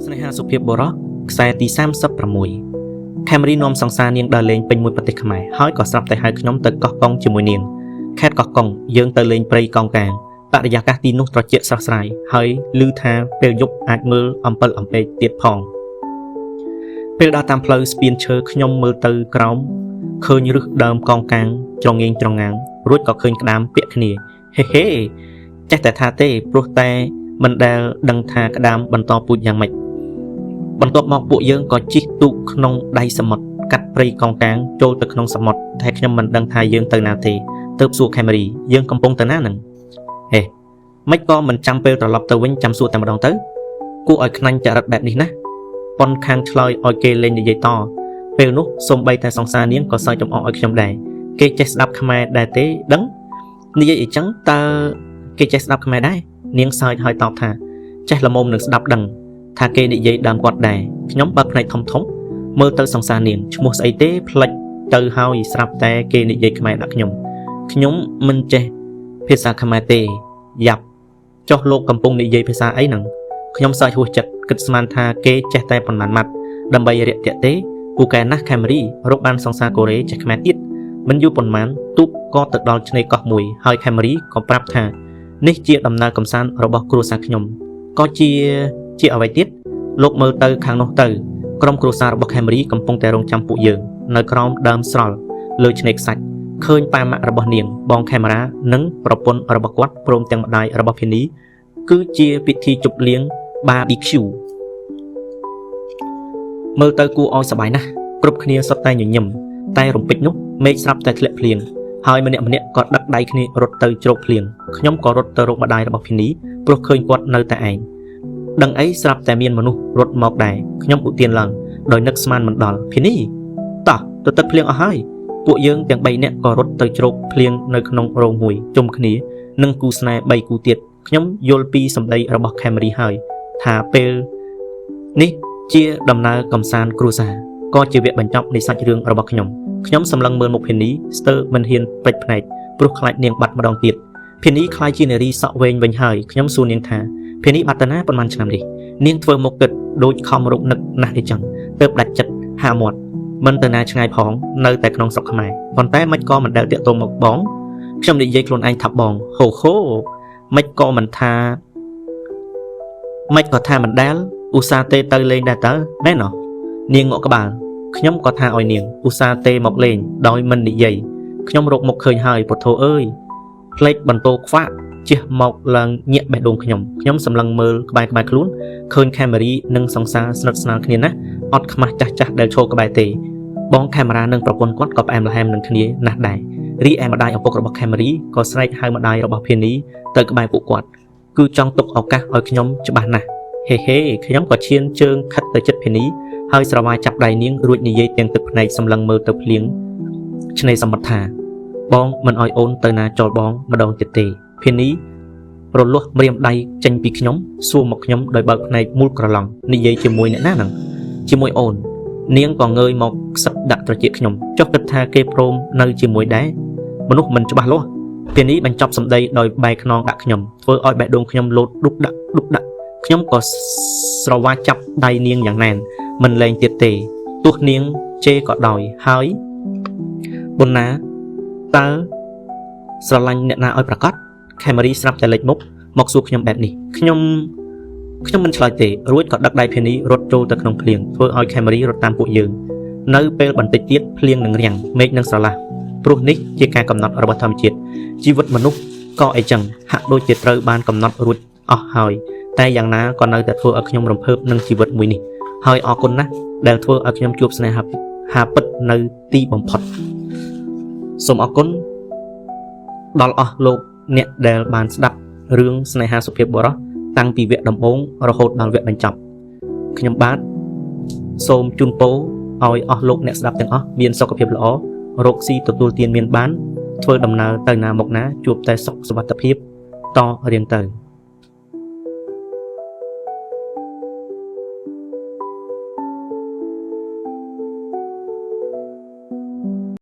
ស្នេហាសុភាពបុរសខ្សែទី36 Camry នាំសង្សារនាងដើរលេងពេញមួយប្រទេសខ្មែរហើយក៏ស្រាប់តែហៅខ្ញុំទៅកោះកុងជាមួយនាងខេត្តកោះកុងយើងទៅលេងព្រៃកោងកាងបរិយាកាសទីនោះត្រជាក់ស្រស់ស្រាយហើយឮថាពេលយប់អាចមើលអំពិលអំពែកទៀតផងពេលដើរតាមផ្លូវស្ពានឈើខ្ញុំមើលទៅក្រោមឃើញរឹសដើមកោងកាងច្រងៀងច្រងាងរួចក៏ឃើញក្តាមពាក់គ្នាហេហេចេះតែថាទេព្រោះតែមិនដែលដឹងថាក្តាមបន្តពូជយ៉ាងម៉េចបន្ទាប់មកពួកយើងក៏ជិះទូកក្នុងដៃសមុទ្រកាត់ព្រៃកោងកាងចូលទៅក្នុងសមុទ្រតែខ្ញុំមិនដឹងថាយើងទៅណាទេទើបសួរ Camry យើងកំពុងទៅណានឹងហេមិនក៏មិនចាំពេលត្រឡប់ទៅវិញចាំសួរតែម្ដងទៅគួរឲ្យខ្នាញ់ចរិតបែបនេះណាប៉ុនខាងឆ្លើយឲ្យគេលេងនិយាយតពេលនោះសូម្បីតែសង្សារនាងក៏សើចចំអកឲ្យខ្ញុំដែរគេចេះស្ដាប់ខ្មែរដែរទេដឹងនិយាយអីចឹងតើគេចេះស្ដាប់ខ្មែរដែរនាងសើចហើយតបថាចេះល្មមនឹងស្ដាប់ដឹងថាគេនិយាយដើមគាត់ដែរខ្ញុំបើកភ្នែកធំមើលទៅសង្សារនាងឈ្មោះស្អីទេផ្លិចទៅហើយស្រាប់តែគេនិយាយខ្មែរដាក់ខ្ញុំមិនចេះភាសាខ្មែរទេយ៉ាប់ចុះលោកកំពុងនិយាយភាសាអីហ្នឹងខ្ញុំសើចហួសចិត្តគិតស្មានថាគេចេះតែប៉ុន្មានម៉ាត់ដើម្បីរាក់ទាក់ទេពូកែណាស់ Camry រកបានសង្សារកូរ៉េចេះខ្មែរទៀតមិនយូរប៉ុន្មានទូកក៏ទៅដល់ឆ្នេរកោះមួយហើយ Camry ក៏ប្រាប់ថានេះជាដំណើរកម្សាន្តរបស់គ្រួសារខ្ញុំក៏ជាអ្វីទៀតលោកមើលទៅខាងនោះទៅក្រុមគ្រួសាររបស់ Camry កំពុងតែរងចាំពួកយើងនៅក្រោមដើមស្រល់លើឆ្នេរខ្សាច់ឃើញប៉ាម៉ាក់របស់នាងបងខេមរ៉ានិងប្រពន្ធរបស់គាត់ព្រមទាំងម្ដាយរបស់ភានីគឺជាពិធីជប់លៀង BBQ មើលទៅគួរឲ្យសប្បាយណាស់គ្រប់គ្នាសុទ្ធតែញញឹមតែរំពេចនោះមេឃស្រាប់តែធ្លាក់ភ្លៀងហើយម្នាក់ក៏ដឹកដៃគ្នារត់ទៅជ្រោកភ្លៀងខ្ញុំក៏រត់ទៅរកម្ដាយរបស់ភានីព្រោះឃើញគាត់នៅតែឯងដឹងអីស្រាប់តែមានមនុស្សរត់មកដែរខ្ញុំឧទានឡើងដោយនឹកស្មានមិនដល់ភានីតោះទៅទឹកភ្លៀងអស់ហើយពួកយើងទាំង3នាក់ក៏រត់ទៅជ្រោកភ្លៀងនៅក្នុងរោងមួយជុំគ្នានឹងគូស្នេហ៍3គូទៀតខ្ញុំយល់ពីសម្ដីរបស់ Camry ហើយថាពេលនេះជាដំណើរកំសាន្តគ្រួសារក៏ជាវគ្គបញ្ចប់នៃសាច់រឿងរបស់ខ្ញុំសម្លឹងមើលមុខភានីស្ទើរមិនហ៊ានព្រិចភ្នែកព្រោះខ្លាចនាងបាត់ម្ដងទៀតភានីខ្លាចជានារីសក់វែងវិញហើយខ្ញុំសួរនាងថាភានីបាត់ទៅណាប៉ុន្មានឆ្នាំនេះនាងធ្វើមុខគិតដូចខំរកនឹកណាស់អីចឹងទើបដាច់ចិត្តហាមាត់មិនទៅណាឆ្ងាយផងនៅតែក្នុងស្រុកខ្មែរប៉ុន្តែមិនក៏មិនដែលតាក់ទងមកបងខ្ញុំនិយាយខ្លួនឯងថាបងហូមិនក៏មិនថាមិនក៏ថាមិនដែលឧស្សាហ៍ទេទៅលេងដែរតើមែនអត់នាងងក់ក្បាលខ្ញុំក៏ថាឲ្យនាងឧស្សាហ៍ទេមកលេងដោយមិននិយាយខ្ញុំរកមុខឃើញហើយពុទ្ធោអើយផ្លេចបន្ទោខ្វាក់ជិះមកឡើងញាក់បេះដូងខ្ញុំសម្លឹងមើលក្បែរខ្លួនឃើញ Camry និងសង្សារស្និទ្ធស្នាលគ្នាណាស់អត់ខ្មាស់ចាស់ដែលឈរក្បែរទេបង Camera និងប្រពន្ធគាត់ក៏ផ្អែមល្ហែមនឹងគ្នាណាស់ដែររីឯម្ដាយឪពុករបស់ Camry ក៏ស្រែកហៅម្ដាយរបស់ភានីទៅក្បែរពួកគាត់គឺចង់ទុកឱកាសឲ្យខ្ញុំច្បាស់ណាស់ហេខ្ញុំក៏ឈានជើងខិតទៅជិតភានីហើយស្រវាយចាប់ដៃនាងរួចនិយាយទាំងទឹកភ្នែកសម្លឹងមើលទៅភ្លៀងឆ្នេរសមុទ្រថាបងមិនអោយអូនទៅណាចោលបងម្ដងទៀតទេភានីរលាស់ម្រាមដៃចេញពីខ្ញុំសួរមកខ្ញុំដោយបើកភ្នែកមូលក្រឡង់និយាយជាមួយអ្នកណាហ្នឹងជាមួយអូននាងក៏ងើយមកខ្សឹបដាក់ត្រចៀកខ្ញុំចុះគិតថាគេព្រមនៅជាមួយដែរមនុស្សមិនច្បាស់លាស់ភានីបញ្ចប់សម្ដីដោយបែរខ្នងដាក់ខ្ញុំធ្វើឲ្យបេះដូងខ្ញុំលោតដុកដាក់ខ្ញុំក៏ស្រវាចាប់ដៃនាងយ៉ាងណែនមិនលែងទៀតទេទោះនាងជេរក៏ដោយហើយប៊ុនណាតើស្រឡាញ់អ្នកណាឲ្យប្រកាស Camry ស្រាប់តែលេចមុខមកសួរខ្ញុំបែបនេះខ្ញុំមិនឆ្លើយទេរួចក៏ដឹកដៃភានីរត់ចូលទៅក្នុងភ្លៀងធ្វើឲ្យ Camry រត់តាមពួកយើងនៅពេលបន្តិចទៀតភ្លៀងនឹងរាំងមេឃនឹងស្រឡះព្រោះនេះជាការកំណត់របស់ធម្មជាតិជីវិតមនុស្សក៏អីចឹងហាក់ដូចជាត្រូវបានកំណត់រួចអស់ហើយតែយ៉ាងណាក៏នៅតែធ្វើឲ្យខ្ញុំរំភើបនឹងជីវិតមួយនេះហើយអរគុណណាស់ដែលធ្វើឲ្យខ្ញុំជួបស្នេហាពិតនៅទីបំផុតសូមអរគុណដល់អស់លោកអ្នកដែលបានស្ដាប់រឿងស្នេហាសុភាពបុរសតាំងពីវគ្គដំបូងរហូតដល់វគ្គបញ្ចប់ខ្ញុំបាទសូមជូនពរឲ្យអស់លោកអ្នកស្ដាប់ទាំងអស់មានសុខភាពល្អរកស៊ីទទួលទានមានបានធ្វើដំណើរទៅណាមកណាជួបតែសុខសុវត្ថិភាពតរៀងទៅ